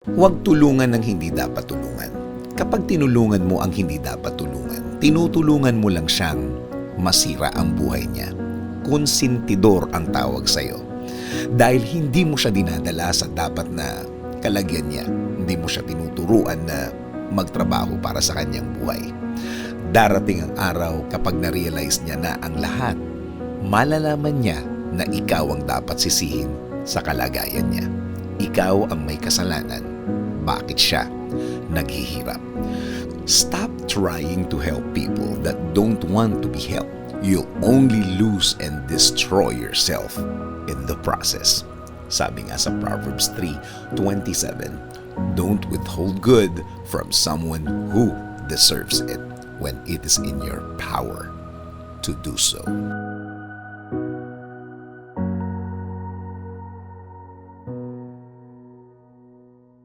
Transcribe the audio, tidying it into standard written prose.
Huwag tulungan ng hindi dapat tulungan. Kapag tinulungan mo ang hindi dapat tulungan, tinutulungan mo lang siyang masira ang buhay niya. Konsentidor ang tawag sa'yo. Dahil hindi mo siya dinadala sa dapat na kalagyan niya. Hindi mo siya tinuturuan na magtrabaho para sa kanyang buhay. Darating ang araw kapag na-realize niya na ang lahat, malalaman niya na ikaw ang dapat sisihin sa kalagayan niya. Ikaw ang may kasalanan. Bakit siya naghihirap? Stop trying to help people that don't want to be helped. You'll only lose and destroy yourself in the process. Sabi nga sa Proverbs 3:27, don't withhold good from someone who deserves it when it is in your power to do so.